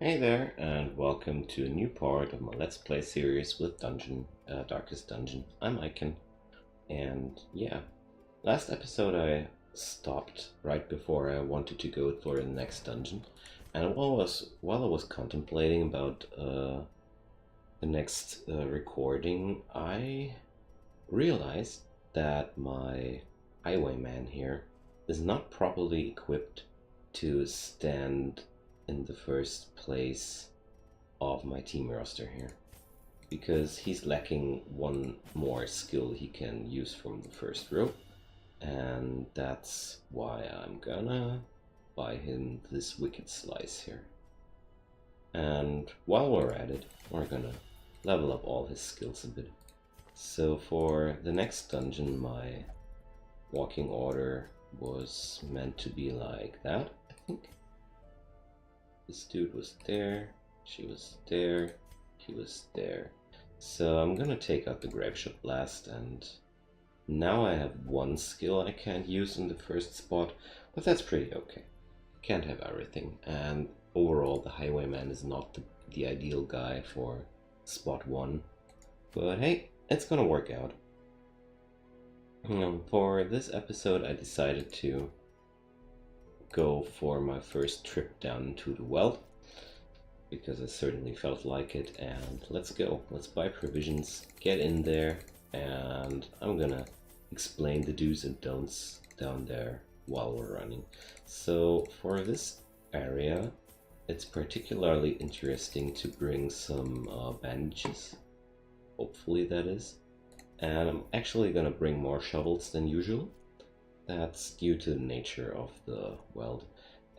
Hey there, and welcome to a new part of my Let's Play series with Darkest Dungeon. I'm Icon, and yeah, last episode I stopped right before I wanted to go for the next dungeon, and while I was contemplating about the next recording, I realized that my highwayman here is not properly equipped to stand in the first place of my team roster here, because he's lacking one more skill he can use from the first row, and that's why I'm gonna buy him this Wicked Slice here. And while we're at it, we're gonna level up all his skills a bit. So for the next dungeon, my walking order was meant to be like that, I think. This dude was there, she was there, he was there. So I'm gonna take out the Graveshot Blast, and now I have one skill I can't use in the first spot, but that's pretty okay. Can't have everything, and overall the Highwayman is not the ideal guy for spot 1. But hey, it's gonna work out. For this episode I decided to go for my first trip down to the Weald, because I certainly felt like it, and let's go. Let's buy provisions, get in there, and I'm gonna explain the do's and don'ts down there while we're running. So for this area, it's particularly interesting to bring some bandages, hopefully that is. And I'm actually gonna bring more shovels than usual. That's due to the nature of the Weald.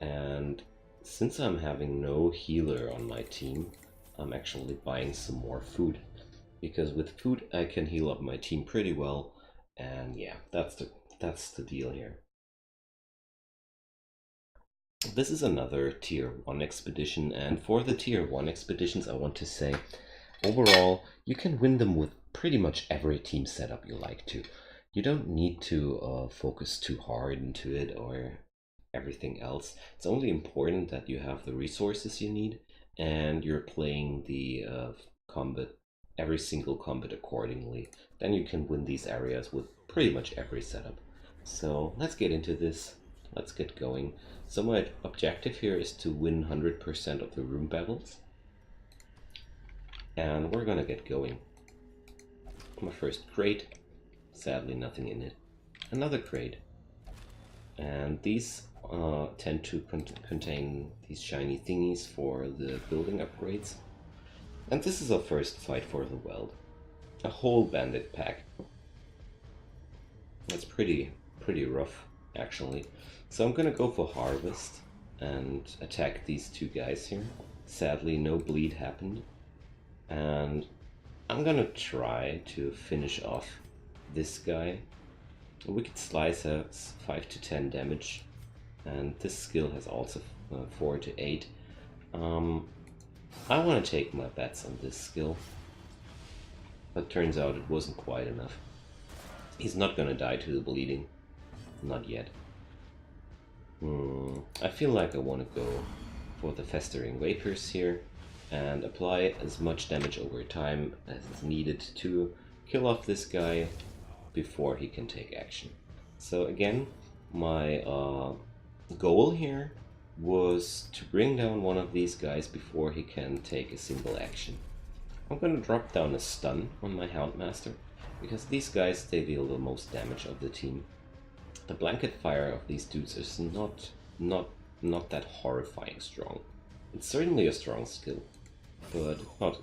And since I'm having no healer on my team, I'm actually buying some more food, because with food I can heal up my team pretty well, and yeah, that's the deal here. This is another tier 1 expedition, and for the tier 1 expeditions I want to say, overall you can win them with pretty much every team setup you like to. You don't need to focus too hard into it or everything else. It's only important that you have the resources you need and you're playing the combat, every single combat accordingly. Then you can win these areas with pretty much every setup. So let's get into this. Let's get going. So my objective here is to win 100% of the room battles. And we're gonna get going. My first crate. Sadly nothing in it. Another crate. And these tend to contain these shiny thingies for the building upgrades. And this is our first fight for the Weald. A whole bandit pack. That's pretty rough, actually. So I'm gonna go for Harvest and attack these two guys here. Sadly, no bleed happened. And I'm gonna try to finish off this guy. A Wicked Slice has 5 to 10 damage, and this skill has also 4 to 8. I want to take my bets on this skill, but turns out it wasn't quite enough. He's not gonna die to the bleeding, not yet. I feel like I want to go for the Festering Vapors here and apply as much damage over time as is needed to kill off this guy before he can take action. So again, my goal here was to bring down one of these guys before he can take a single action. I'm going to drop down a stun on my Houndmaster, because these guys, they deal the most damage of the team. The blanket fire of these dudes is not that horrifying strong. It's certainly a strong skill, but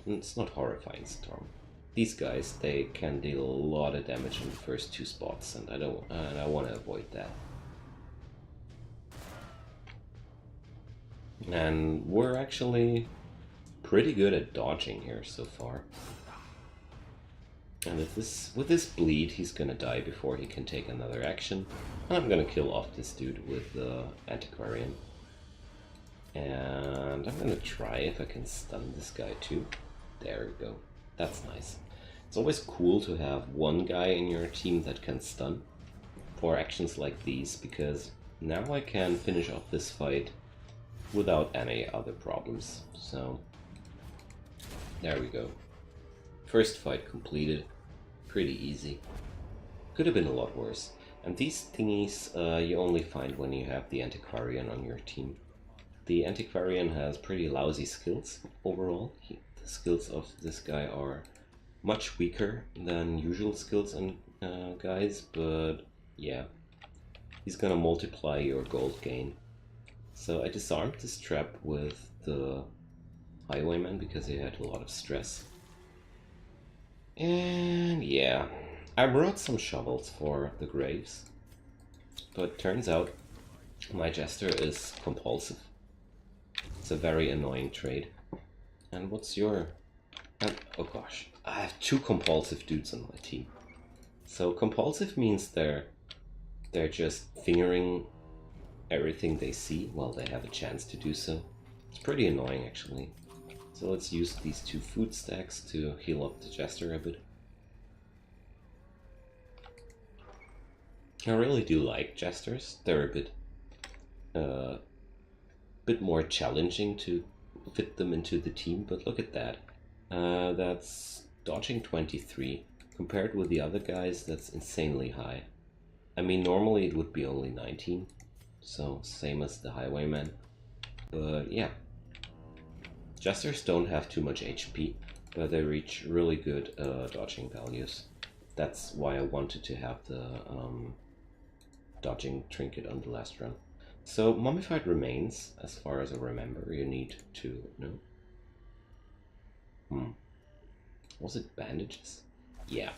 it's not horrifying strong. These guys, they can deal a lot of damage in the first 2 spots, and I want to avoid that. And we're actually pretty good at dodging here so far. And with this bleed, he's gonna die before he can take another action. And I'm gonna kill off this dude with the Antiquarian. And I'm gonna try if I can stun this guy too. There we go. That's nice. It's always cool to have one guy in your team that can stun for actions like these, because now I can finish off this fight without any other problems. So there we go. First fight completed. Pretty easy. Could have been a lot worse. And these thingies you only find when you have the Antiquarian on your team. The Antiquarian has pretty lousy skills overall. The skills of this guy are much weaker than usual skills and guys, but yeah, he's gonna multiply your gold gain. So I disarmed this trap with the Highwayman because he had a lot of stress. And yeah, I brought some shovels for the graves, but turns out my Jester is compulsive. It's a very annoying trait. And what's your... oh gosh, I have 2 compulsive dudes on my team. So compulsive means they're just fingering everything they see while they have a chance to do so. It's pretty annoying actually. So let's use these 2 food stacks to heal up the Jester a bit. I really do like Jesters. They're a bit more challenging to fit them into the team, but look at that. That's dodging 23. Compared with the other guys, that's insanely high. I mean, normally it would be only 19, so same as the Highwayman. But yeah, Jesters don't have too much HP, but they reach really good dodging values. That's why I wanted to have the dodging trinket on the last run. So mummified remains, as far as I remember, you need to was it bandages? Yeah,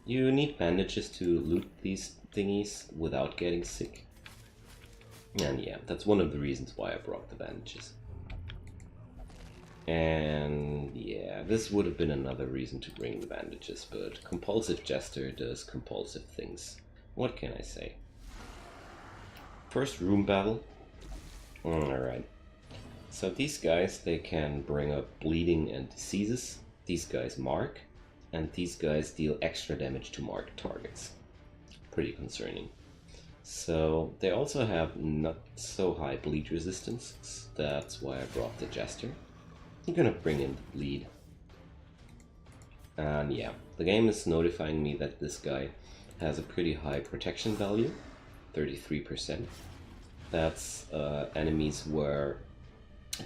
you need bandages to loot these thingies without getting sick. And yeah, that's one of the reasons why I brought the bandages. And yeah, this would have been another reason to bring the bandages, but compulsive Jester does compulsive things. What can I say? First room battle. Alright. So these guys, they can bring up bleeding and diseases. These guys mark. And these guys deal extra damage to marked targets. Pretty concerning. So they also have not so high bleed resistance. That's why I brought the Jester. I'm gonna bring in the bleed. And yeah, the game is notifying me that this guy has a pretty high protection value. 33%. That's enemies where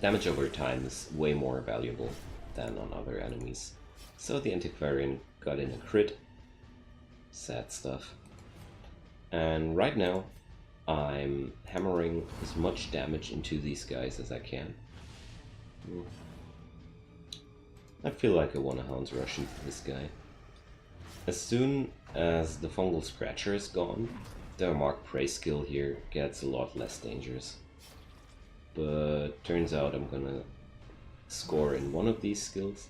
damage over time is way more valuable than on other enemies. So the Antiquarian got in a crit. Sad stuff. And right now I'm hammering as much damage into these guys as I can. I feel like I want to Hound's Rush into this guy. As soon as the Fungal Scratcher is gone, the Mark Prey skill here gets a lot less dangerous. But turns out I'm gonna score in one of these skills.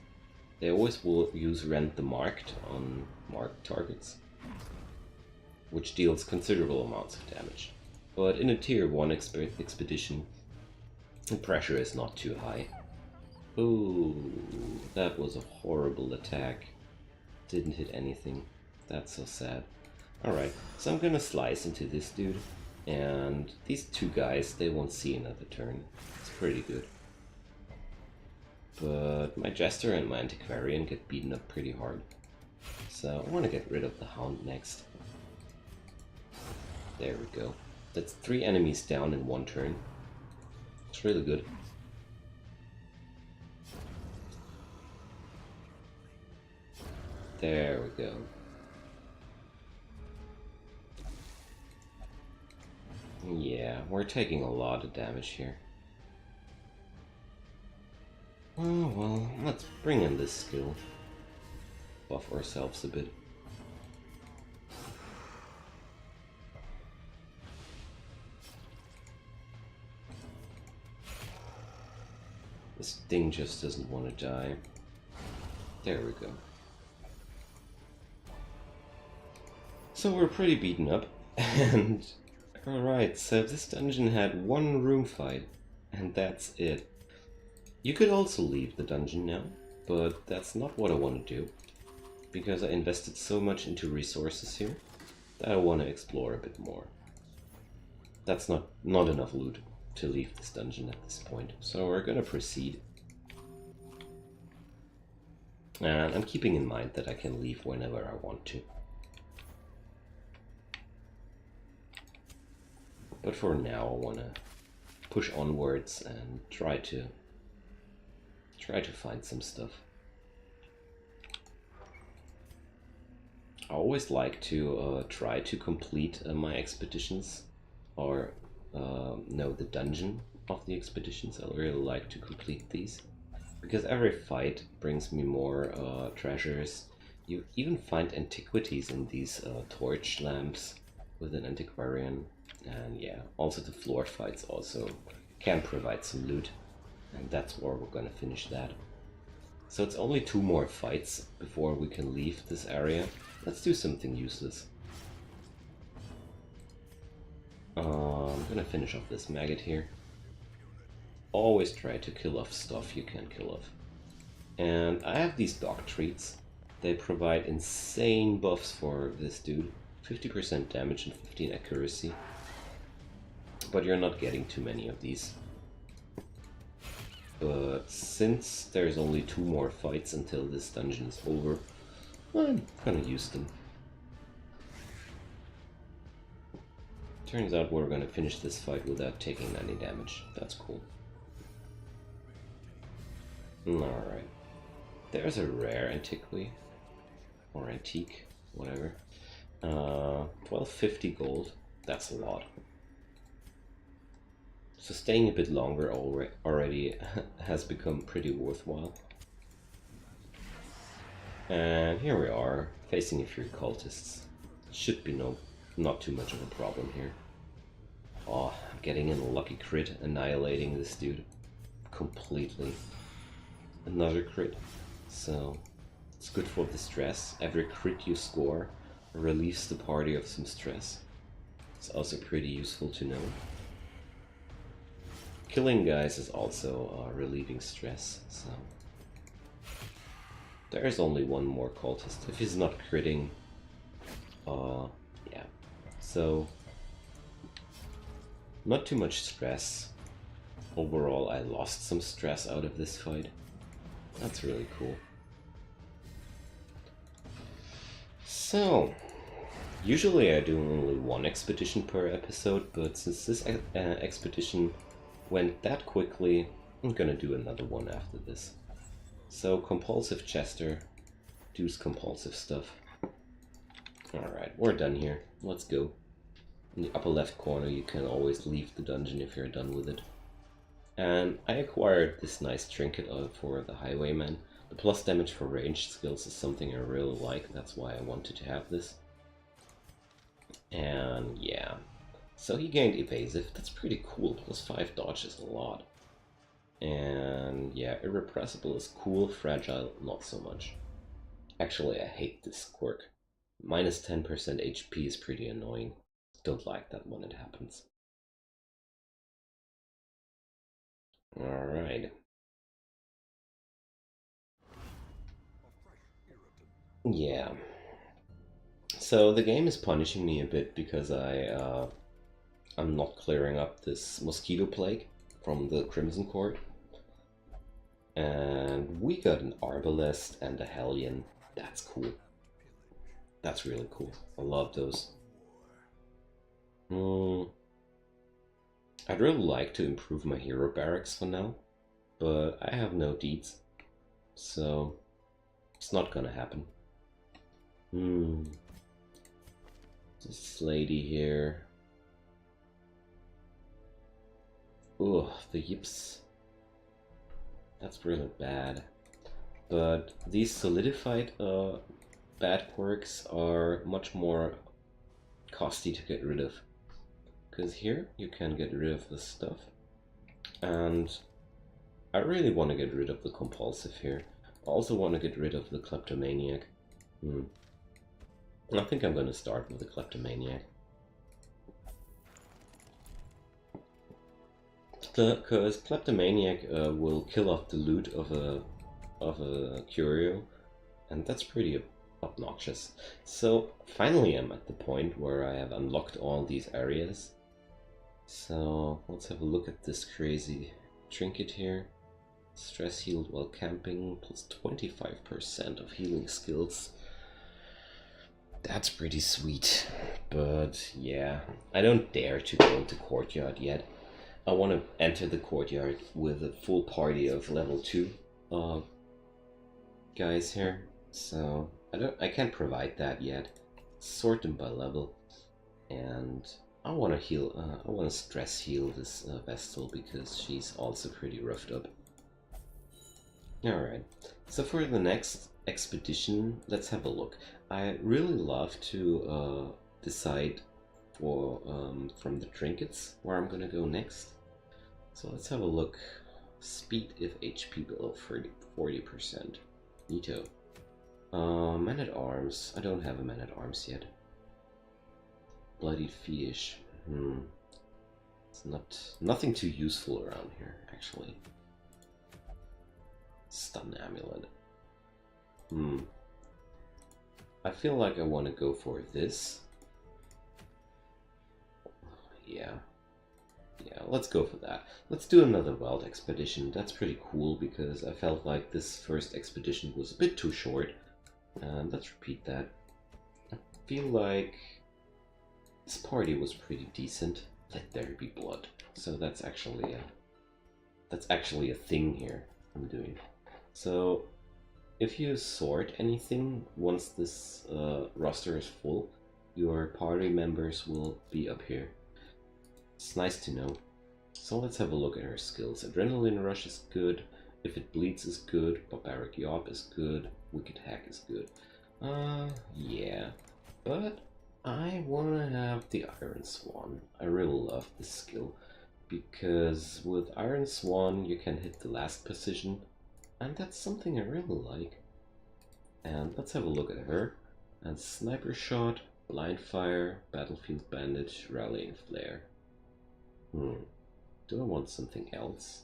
They always will use Rend the Marked on marked targets, which deals considerable amounts of damage. But in a tier 1 expedition, the pressure is not too high. Ooh, that was a horrible attack. Didn't hit anything. That's so sad. Alright, so I'm gonna slice into this dude, and these 2 guys, they won't see another turn. It's pretty good. But my Jester and my Antiquarian get beaten up pretty hard. So I want to get rid of the Hound next. There we go. That's 3 enemies down in 1 turn. It's really good. There we go. Yeah, we're taking a lot of damage here. Oh well, let's bring in this skill. Buff ourselves a bit. This thing just doesn't want to die. There we go. So we're pretty beaten up, and alright, so this dungeon had 1 room fight, and that's it. You could also leave the dungeon now, but that's not what I want to do, because I invested so much into resources here that I want to explore a bit more. That's not enough loot. to leave this dungeon at this point. So we're gonna proceed. And I'm keeping in mind that I can leave whenever I want to. But for now, I want to push onwards and try to find some stuff. I always like to try to complete my expeditions, or no, the dungeon of the expeditions. I really like to complete these, because every fight brings me more treasures. You even find antiquities in these torch lamps with an antiquarian. And yeah, also the floor fights also can provide some loot, and that's where we're gonna finish that. So it's only 2 more fights before we can leave this area. Let's do something useless. I'm gonna finish off this maggot here. Always try to kill off stuff you can kill off. And I have these dog treats. They provide insane buffs for this dude. 50% damage and 15 accuracy. But you're not getting too many of these. But since there's only 2 more fights until this dungeon is over, I'm gonna use them. Turns out we're gonna finish this fight without taking any damage. That's cool. Alright. There's a rare antiquity. Or antique, whatever. 1250 gold. That's a lot. So staying a bit longer already has become pretty worthwhile. And here we are, facing a few cultists. Should be not too much of a problem here. Oh, I'm getting in a lucky crit, annihilating this dude completely. Another crit. So it's good for the stress. Every crit you score relieves the party of some stress. It's also pretty useful to know. Killing guys is also relieving stress, so there is only 1 more cultist if he's not critting. Yeah, so not too much stress. Overall, I lost some stress out of this fight. That's really cool. So usually I do only 1 expedition per episode, but since this expedition went that quickly, I'm gonna do another one after this. So compulsive Chester does compulsive stuff. Alright, we're done here. Let's go. In the upper left corner you can always leave the dungeon if you're done with it. And I acquired this nice trinket for the highwayman. The plus damage for ranged skills is something I really like, that's why I wanted to have this. And yeah. So he gained evasive, that's pretty cool, plus 5 dodge is a lot. And yeah, irrepressible is cool, fragile not so much. Actually, I hate this quirk. Minus 10% HP is pretty annoying. Don't like that when it happens. Alright. Yeah. So the game is punishing me a bit because I'm not clearing up this mosquito plague from the Crimson Court. And we got an Arbalest and a Hellion. That's cool. That's really cool. I love those. I'd really like to improve my hero barracks for now, but I have no deeds, so it's not gonna happen. This lady here. Ugh, the yips. That's really bad. But these solidified bad quirks are much more costly to get rid of. Because here you can get rid of this stuff. And I really want to get rid of the compulsive here. I also want to get rid of the kleptomaniac. I think I'm going to start with the kleptomaniac. Because kleptomaniac will kill off the loot of a curio, and that's pretty obnoxious. So finally I'm at the point where I have unlocked all these areas, So let's have a look at this crazy trinket here. Stress healed while camping, plus 25% of healing skills. That's pretty sweet. But yeah, I don't dare to go into courtyard yet. I want to enter the courtyard with a full party of level 2 guys here. So I can't provide that yet. Sort them by level. And I want to heal, I want to stress heal this Vestal because she's also pretty roughed up. Alright, so for the next expedition, let's have a look. I really love to decide for from the trinkets where I'm gonna go next. So let's have a look. Speed if HP below 40%. Neato. Man at arms. I don't have a man at arms yet. Bloodied fish. It's nothing too useful around here, actually. Stun amulet. I feel like I want to go for this. Yeah, let's go for that. Let's do another Weald expedition. That's pretty cool because I felt like this first expedition was a bit too short. And let's repeat that. I feel like this party was pretty decent. Let there be blood. So that's actually a thing here I'm doing. So if you sort anything once this roster is full, your party members will be up here. It's nice to know. So let's have a look at her skills. Adrenaline Rush is good. If it bleeds is good. Barbaric Yawp is good. Wicked Hack is good. Yeah. But I wanna have the Iron Swan. I really love this skill. Because with Iron Swan you can hit the last position. And that's something I really like. And let's have a look at her. And Sniper Shot, Blind Fire, Battlefield Bandage, Rallying Flare. Do I want something else?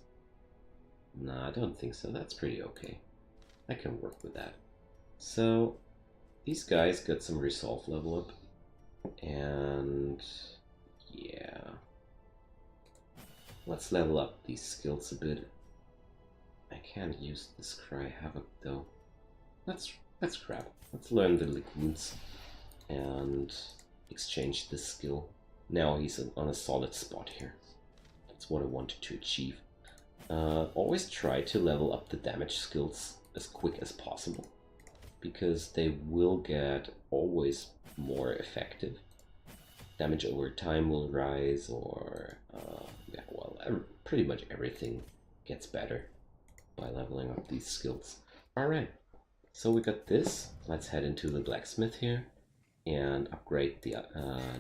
Nah, I don't think so. That's pretty okay. I can work with that. So, these guys got some resolve level up. And yeah. Let's level up these skills a bit. I can't use this Cry Havoc though. That's crap. Let's learn the Liquins and exchange this skill. Now he's on a solid spot here. That's what I wanted to achieve. Always try to level up the damage skills as quick as possible, because they will get always more effective. Damage over time will rise, or yeah, well, pretty much everything gets better by leveling up these skills. Alright, so we got this. Let's head into the blacksmith here and upgrade the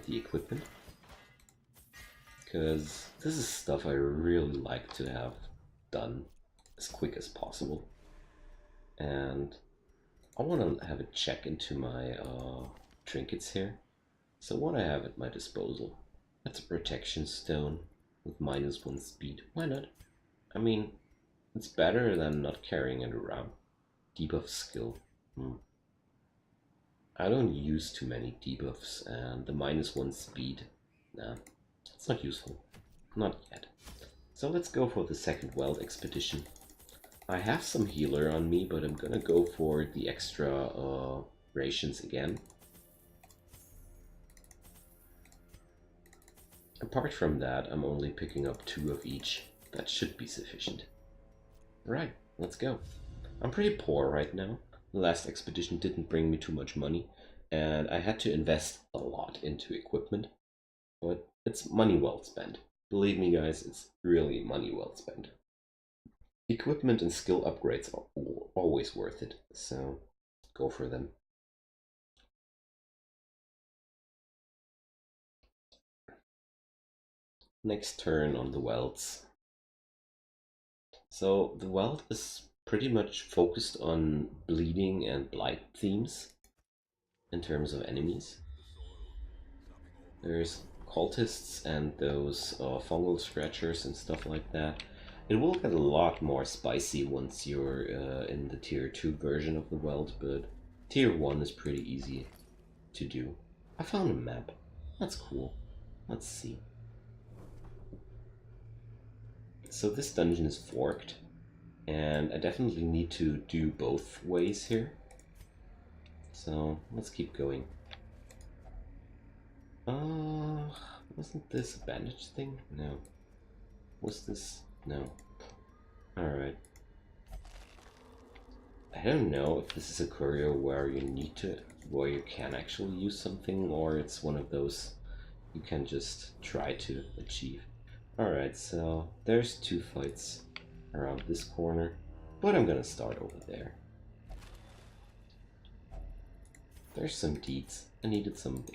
equipment, because this is stuff I really like to have done as quick as possible. And I want to have a check into my trinkets here. So what I have at my disposal, that's a protection stone with -1 speed. Why not? I mean, it's better than not carrying it around. Debuff skill. I don't use too many debuffs, and the -1 speed, nah, it's not useful. Not yet. So let's go for the second Weald expedition. I have some healer on me, but I'm gonna go for the extra rations again. Apart from that, I'm only picking up 2 of each. That should be sufficient. Right, let's go. I'm pretty poor right now. The last expedition didn't bring me too much money, and I had to invest a lot into equipment. But it's money well spent. Believe me guys, it's really money well spent. Equipment and skill upgrades are always worth it, so go for them. Next turn on the Wealds. So the Weald is pretty much focused on bleeding and blight themes in terms of enemies. There's cultists and those fungal scratchers and stuff like that. It will get a lot more spicy once you're in the tier 2 version of the Weald, but tier 1 is pretty easy to do. I found a map. That's cool. Let's see. so this dungeon is forked, and I definitely need to do both ways here. So let's keep going. Wasn't this a bandage thing? No. Was this? No. Alright. I don't know if this is a courier where you can actually use something, or it's one of those you can just try to achieve. Alright, so there's 2 fights around this corner, but I'm gonna start over there. There's some deeds. I need some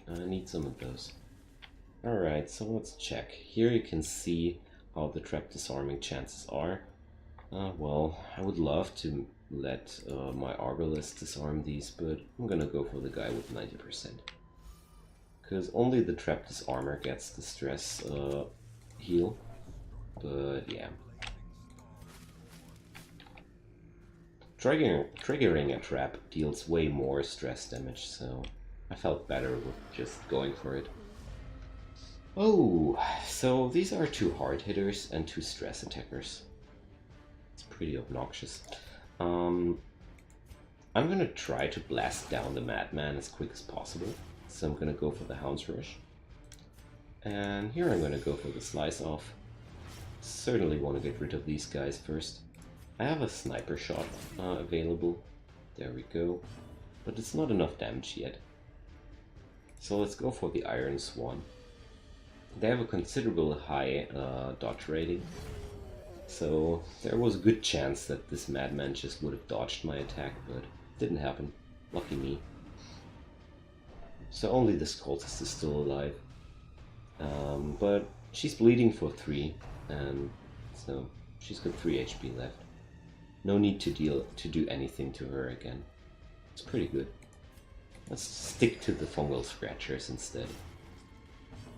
of those. Alright, so let's check. Here you can see how the trap disarming chances are. Well, I would love to let my Arbalest disarm these, but I'm gonna go for the guy with 90%. Because only the trap disarmer gets the stress heal. But yeah. Triggering a trap deals way more stress damage, so I felt better with just going for it. Oh, so these are 2 hard hitters and 2 stress attackers. It's pretty obnoxious. I'm gonna try to blast down the Madman as quick as possible. So I'm gonna go for the Hound's Rush. And here I'm gonna go for the Slice Off. Certainly want to get rid of these guys first. I have a sniper shot available. There we go. But it's not enough damage yet. So let's go for the Iron Swan. They have a considerable high dodge rating. So there was a good chance that this Madman just would have dodged my attack, but it didn't happen. Lucky me. So only this cultist is still alive. But she's bleeding for 3, and so she's got 3 HP left. No need to do anything to her again. It's pretty good. Let's stick to the fungal scratchers instead.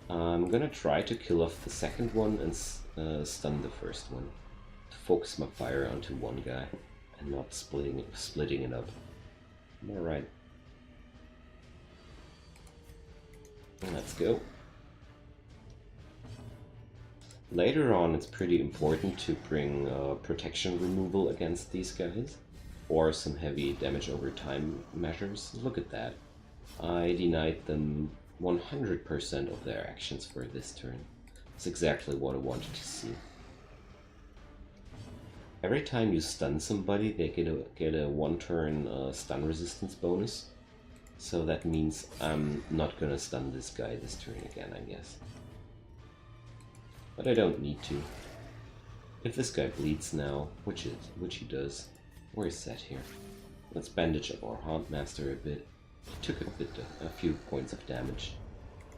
I'm gonna try to kill off the second one and stun the first one. To focus my fire onto one guy and not splitting it up. Alright. Let's go. Later on, it's pretty important to bring protection removal against these guys, or some heavy damage over time measures. Look at that. I denied them 100% of their actions for this turn. It's exactly what I wanted to see. Every time you stun somebody, they get a 1-turn stun resistance bonus. So that means I'm not gonna stun this guy this turn again, I guess. But I don't need to. If this guy bleeds now, which he does, where is that here? Let's bandage up our Hauntmaster a bit. He took a few points of damage.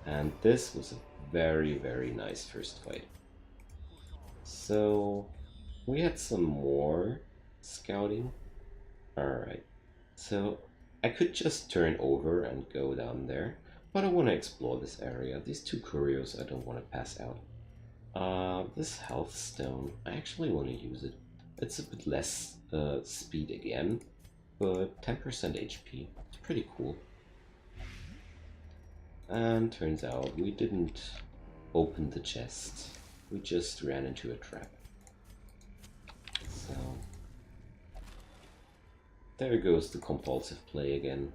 And this was a very, very nice first fight. So we had some more scouting. Alright. So I could just turn over and go down there, but I want to explore this area. These 2 couriers I don't want to pass out. This health stone, I actually want to use it. It's a bit less speed again, but 10% HP. It's pretty cool. And turns out we didn't open the chest. We just ran into a trap. So there goes the compulsive play again.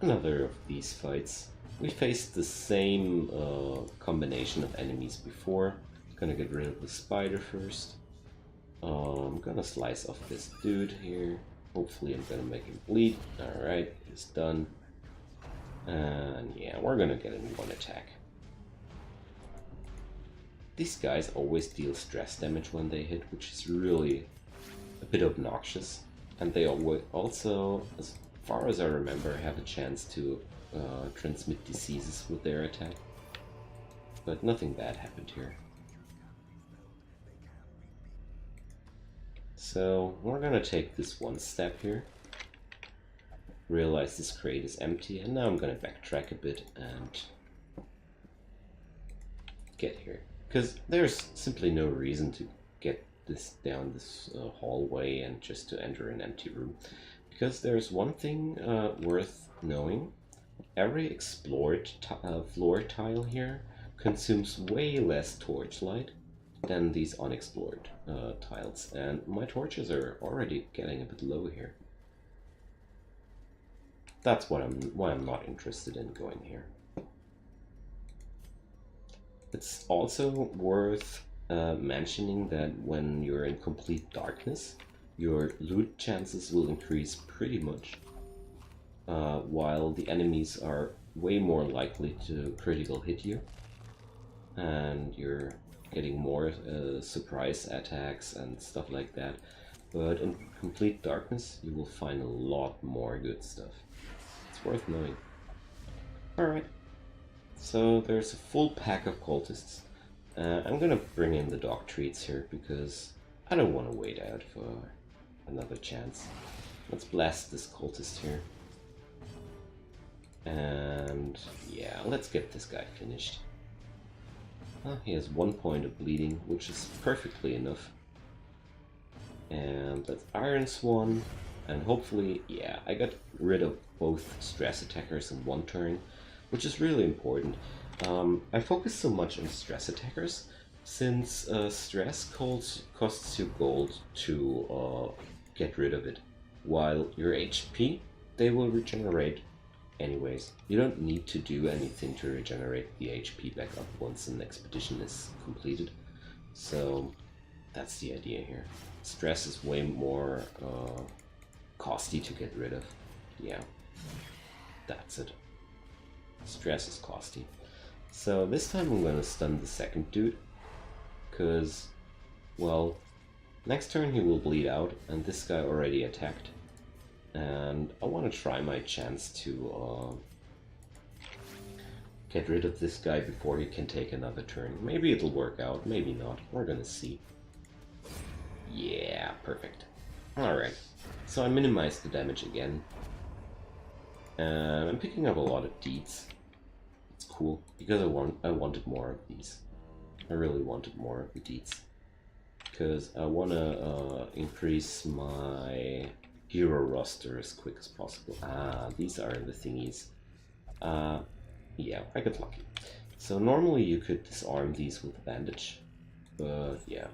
Another of these fights. We faced the same combination of enemies before. Gonna get rid of the spider first. I'm gonna slice off this dude here. Hopefully I'm gonna make him bleed. Alright, he's done. And yeah, we're gonna get in 1 attack. These guys always deal stress damage when they hit, which is really a bit obnoxious. And they also, as far as I remember, have a chance to transmit diseases with their attack. But nothing bad happened here. So we're gonna take this 1 step here. Realize this crate is empty, and now I'm gonna backtrack a bit and get here. Because there's simply no reason to get this down this hallway and just to enter an empty room. Because there's one thing worth knowing. Every explored floor tile here consumes way less torchlight than these unexplored tiles, and my torches are already getting a bit low here. That's why I'm not interested in going here. It's also worth mentioning that when you're in complete darkness, your loot chances will increase pretty much, while the enemies are way more likely to critical hit you, and you're getting more surprise attacks and stuff like that. But in complete darkness, you will find a lot more good stuff. It's worth knowing. Alright, so there's a full pack of cultists. I'm gonna bring in the dog treats here because I don't want to wait out for another chance. Let's blast this cultist here. And yeah, let's get this guy finished. He has 1 point of bleeding, which is perfectly enough. And let's Iron Swan, and hopefully, yeah, I got rid of both stress attackers in one turn, which is really important. I focus so much on stress attackers, since stress costs you gold to get rid of it, while your HP, they will regenerate anyways. You don't need to do anything to regenerate the HP back up once an expedition is completed. So that's the idea here. Stress is way more costly to get rid of. Yeah, that's it. Stress is costly. So this time I'm gonna stun the second dude, because, well, next turn he will bleed out, and this guy already attacked. And I want to try my chance to get rid of this guy before he can take another turn. Maybe it'll work out, maybe not. We're gonna see. Yeah, perfect. Alright, so I minimized the damage again. And I'm picking up a lot of deeds. It's cool, because I wanted more of these. I really wanted more of the deeds. Because I want to increase my hero roster as quick as possible. These are the thingies. Yeah, I got lucky. So normally you could disarm these with a bandage, but yeah,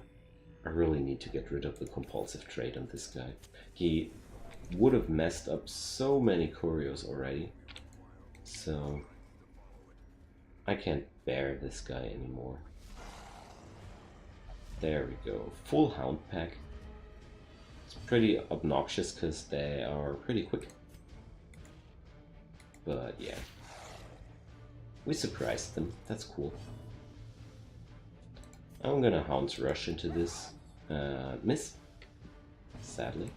I really need to get rid of the compulsive trait on this guy. He would have messed up so many curios already, so I can't bear this guy anymore. There we go, full hound pack. Pretty obnoxious because they are pretty quick, but yeah, we surprised them. That's cool. I'm gonna Hound's Rush into this. Miss, sadly.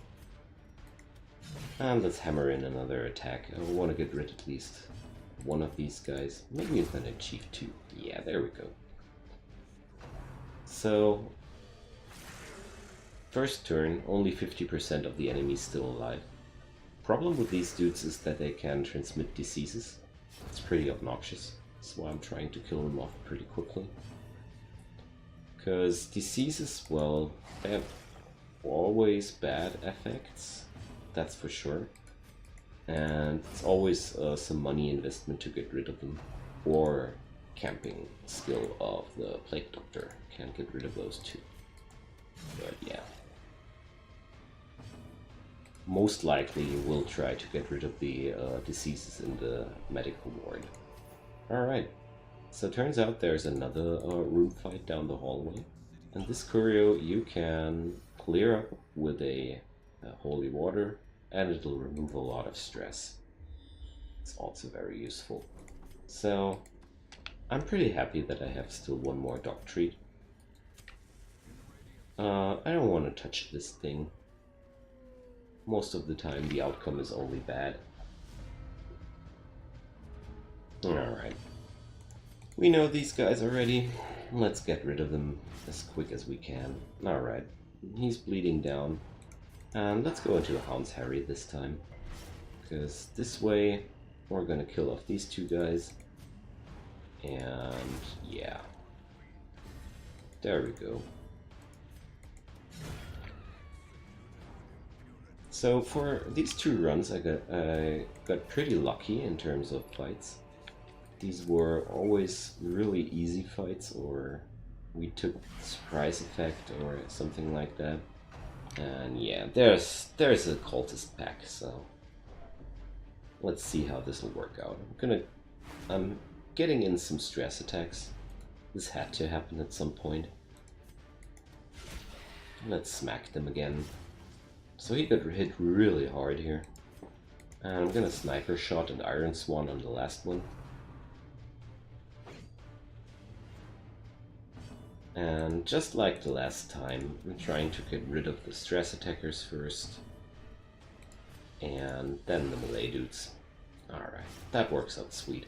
And let's hammer in another attack. I want to get rid of at least one of these guys. Maybe you can achieve two. Yeah, there we go. So first turn, only 50% of the enemies still alive. Problem with these dudes is that they can transmit diseases. It's pretty obnoxious. That's why I'm trying to kill them off pretty quickly. Because diseases, well, they have always bad effects, that's for sure. And it's always some money investment to get rid of them. Or camping skill of the Plague Doctor can get rid of those too. But yeah. Most likely you will try to get rid of the diseases in the medical ward. Alright, so turns out there's another room fight down the hallway. And this curio you can clear up with a holy water, and it'll remove a lot of stress. It's also very useful. So I'm pretty happy that I have still one more dog treat. I don't want to touch this thing. Most of the time the outcome is only bad. Alright. We know these guys already. Let's get rid of them as quick as we can. Alright. He's bleeding down. And let's go into the Hound's Harry this time. Because this way we're gonna kill off these two guys. And yeah. There we go. So for these two runs I got pretty lucky in terms of fights. these were always really easy fights, or we took surprise effect or something like that. And yeah, there's a cultist pack, so let's see how this will work out. I'm getting in some stress attacks. This had to happen at some point. Let's smack them again. So he got hit really hard here. And I'm gonna sniper shot and Iron Swan on the last one. And just like the last time, I'm trying to get rid of the stress attackers first. And then the melee dudes. Alright, that works out sweet.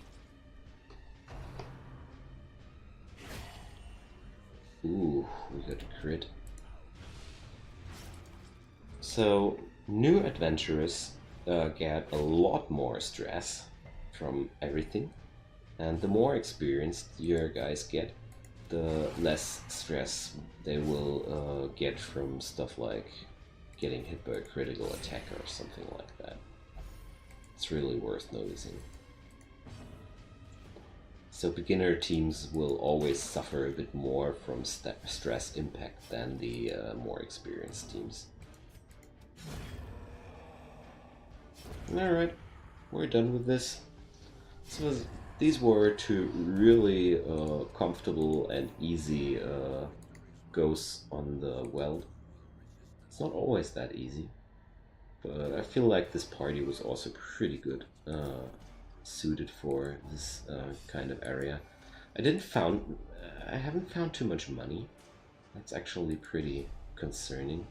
Ooh, we got a crit. So, new adventurers get a lot more stress from everything. And the more experienced your guys get, the less stress they will get from stuff like getting hit by a critical attack or something like that. It's really worth noticing. So beginner teams will always suffer a bit more from stress impact than the more experienced teams. Alright, we're done with this. These were two really comfortable and easy goes on the Weald. It's not always that easy, but I feel like this party was also pretty good suited for this kind of area. I haven't found too much money. That's actually pretty concerning.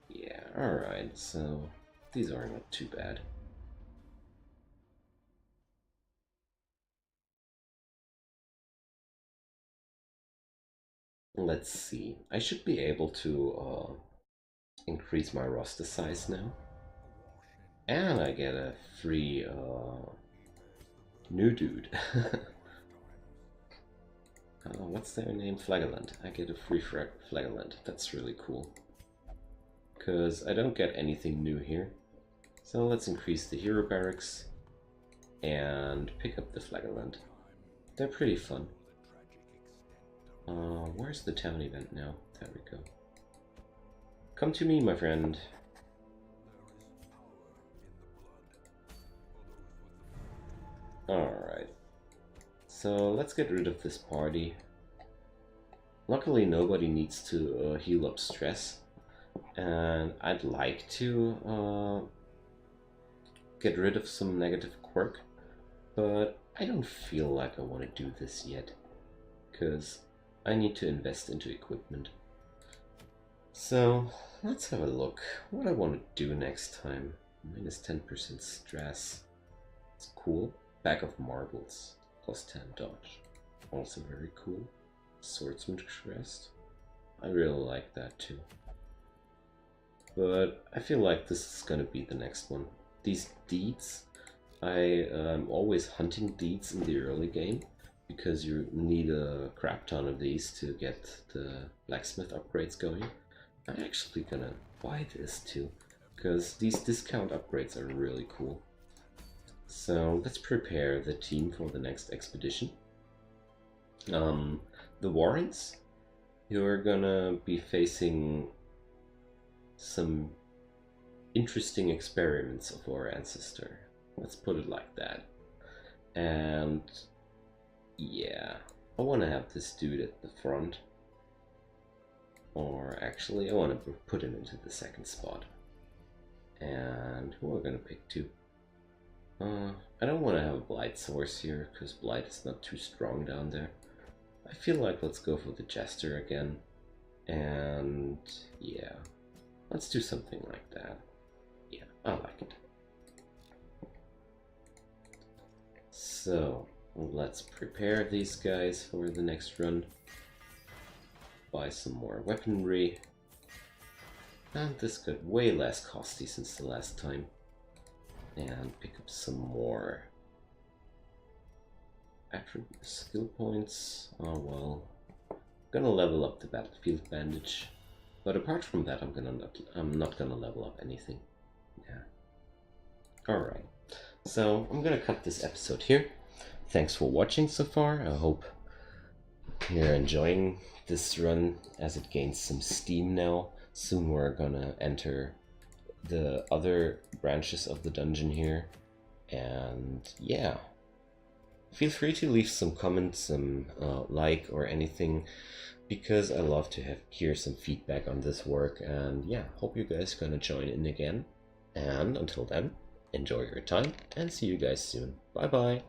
Yeah, alright, so these are not too bad. Let's see. I should be able to increase my roster size now. And I get a free new dude. What's their name? Flagellant. I get a free Flagellant. That's really cool. Because I don't get anything new here. So let's increase the hero barracks and pick up the Flagellant. They're pretty fun. Where's the town event now? There we go. Come to me, my friend. Alright. So let's get rid of this party. Luckily nobody needs to heal up stress. And I'd like to get rid of some negative quirk. But I don't feel like I want to do this yet. Because I need to invest into equipment. So let's have a look what I want to do next time. Minus 10% stress. It's cool. Bag of marbles. Plus 10 dodge. Also very cool. Swordsman crest. I really like that too. But I feel like this is gonna be the next one. These deeds. I am always hunting deeds in the early game. Because you need a crap ton of these to get the blacksmith upgrades going. I'm actually gonna buy this too, because these discount upgrades are really cool. So let's prepare the team for the next expedition. The Warrens, you're gonna be facing some interesting experiments of our ancestor. Let's put it like that. And yeah, I want to have this dude at the front. Or actually, I want to put him into the second spot. And who are we going to pick too? I don't want to have a Blight source here, because Blight is not too strong down there. I feel like let's go for the Jester again. And yeah, let's do something like that. Yeah, I like it. So let's prepare these guys for the next run. Buy some more weaponry. And this got way less costly since the last time. And pick up some more skill points. Oh well. Gonna level up the battlefield bandage. But apart from that, I'm not gonna level up anything. Yeah. Alright. So I'm gonna cut this episode here. thanks for watching so far. I hope you're enjoying this run as it gains some steam now. Soon we're gonna enter the other branches of the dungeon here. And yeah, feel free to leave some comments, some like or anything, because I love to hear some feedback on this work. And yeah, hope you guys gonna join in again. And until then, enjoy your time and see you guys soon. Bye bye.